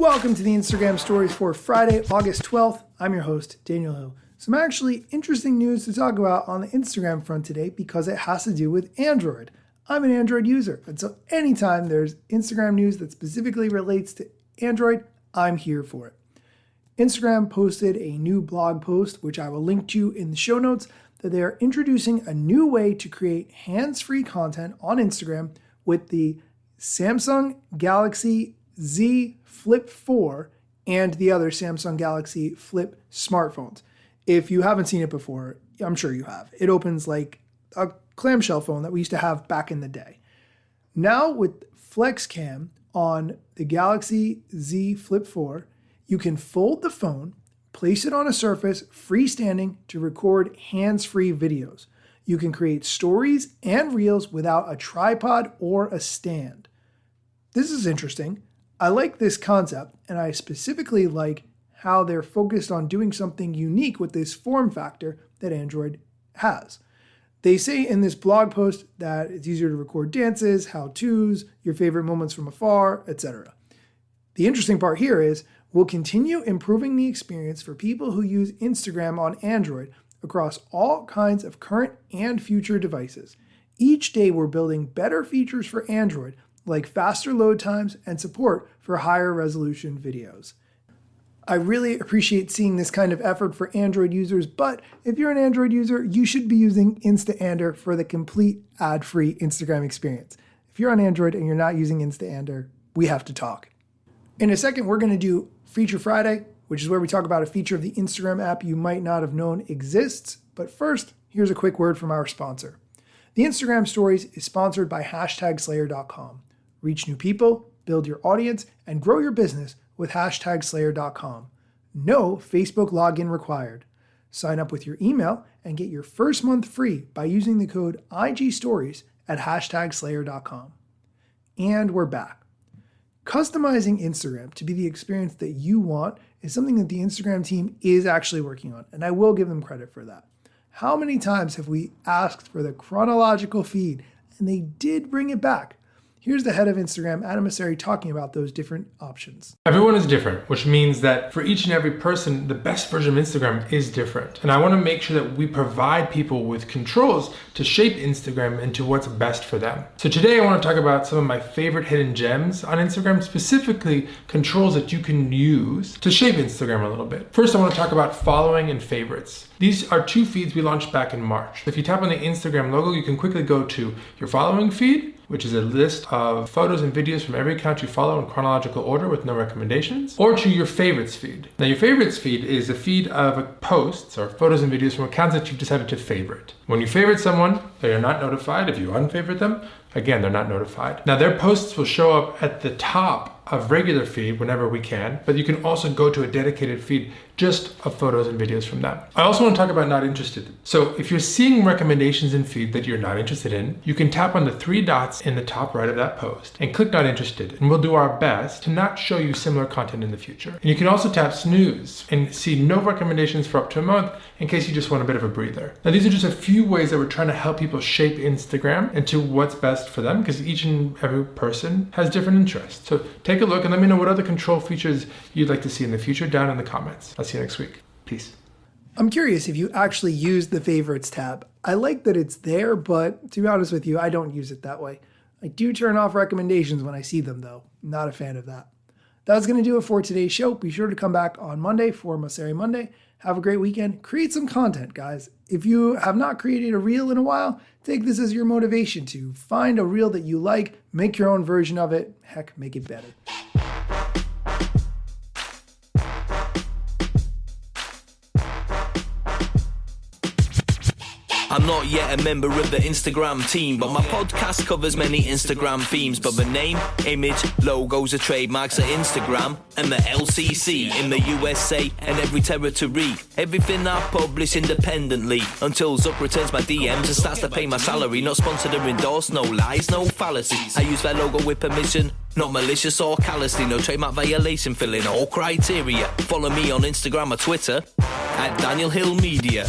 Welcome to the Instagram stories for Friday, August 12th. I'm your host, Daniel Hill. Some actually interesting news to talk about on the Instagram front today because it has to do with Android. I'm an Android user, and so anytime there's Instagram news that specifically relates to Android, I'm here for it. Instagram posted a new blog post, which I will link to in the show notes, that they are introducing a new way to create hands-free content on Instagram with the Samsung Galaxy Z Flip 4 and the other Samsung Galaxy Flip smartphones. If you haven't seen it before, I'm sure you have. It opens like a clamshell phone that we used to have back in the day. Now with Flex Cam on the Galaxy Z Flip 4, you can fold the phone, place it on a surface freestanding to record hands-free videos. You can create stories and reels without a tripod or a stand. This is interesting. I like this concept, and I specifically like how they're focused on doing something unique with this form factor that Android has. They say in this blog post that it's easier to record dances, how-tos, your favorite moments from afar, etc. The interesting part here is we'll continue improving the experience for people who use Instagram on Android across all kinds of current and future devices. Each day we're building better features for Android like faster load times and support for higher resolution videos. I really appreciate seeing this kind of effort for Android users, but if you're an Android user, you should be using Insta-Ander for the complete ad-free Instagram experience. If you're on Android and you're not using Insta-Ander, we have to talk. In a second, we're going to do Feature Friday, which is where we talk about a feature of the Instagram app you might not have known exists. But first, here's a quick word from our sponsor. The Instagram Stories is sponsored by #Slayer.com. Reach new people, build your audience, and grow your business with #Slayer.com. No Facebook login required. Sign up with your email and get your first month free by using the code IGStories at #Slayer.com. And we're back. Customizing Instagram to be the experience that you want is something that the Instagram team is actually working on, and I will give them credit for that. How many times have we asked for the chronological feed, and they did bring it back? Here's the head of Instagram, Adam Mosseri, talking about those different options. Everyone is different, which means that for each and every person, the best version of Instagram is different. And I want to make sure that we provide people with controls to shape Instagram into what's best for them. So today I want to talk about some of my favorite hidden gems on Instagram, specifically controls that you can use to shape Instagram a little bit. First, I want to talk about following and favorites. These are two feeds we launched back in March. If you tap on the Instagram logo, you can quickly go to your following feed, which is a list of photos and videos from every account you follow in chronological order with no recommendations, or to your favorites feed. Now your favorites feed is a feed of posts or photos and videos from accounts that you've decided to favorite. When you favorite someone, they are not notified. If you unfavorite them, again, they're not notified. Now their posts will show up at the top of regular feed whenever we can, but you can also go to a dedicated feed just of photos and videos from them. I also want to talk about not interested. So if you're seeing recommendations in feed that you're not interested in, you can tap on the three dots in the top right of that post and click not interested, and we'll do our best to not show you similar content in the future. And you can also tap snooze and see no recommendations for up to a month in case you just want a bit of a breather. Now these are just a few ways that we're trying to help people shape Instagram into what's best for them, because each and every person has different interests. So take a look and let me know what other control features you'd like to see in the future down in the comments. I'll see you next week. Peace. I'm curious if you actually use the favorites tab. I like that it's there, but to be honest with you, I don't use it that way. I do turn off recommendations when I see them though. Not a fan of that. That's going to do it for today's show. Be sure to come back on Monday for Mosseri Monday. Have a great weekend. Create some content, guys. If you have not created a reel in a while, take this as your motivation to find a reel that you like, make your own version of it. Heck, make it better. I'm not yet a member of the Instagram team, but my podcast covers many Instagram themes. But the name, image, logos are trademarks at Instagram and the LCC in the USA and every territory. Everything I publish independently until Zuck returns my DMs and starts to pay my salary. Not sponsored or endorsed, no lies, no fallacies. I use their logo with permission, not malicious or callously. No trademark violation, filling all criteria. Follow me on Instagram or Twitter at Daniel Hill Media.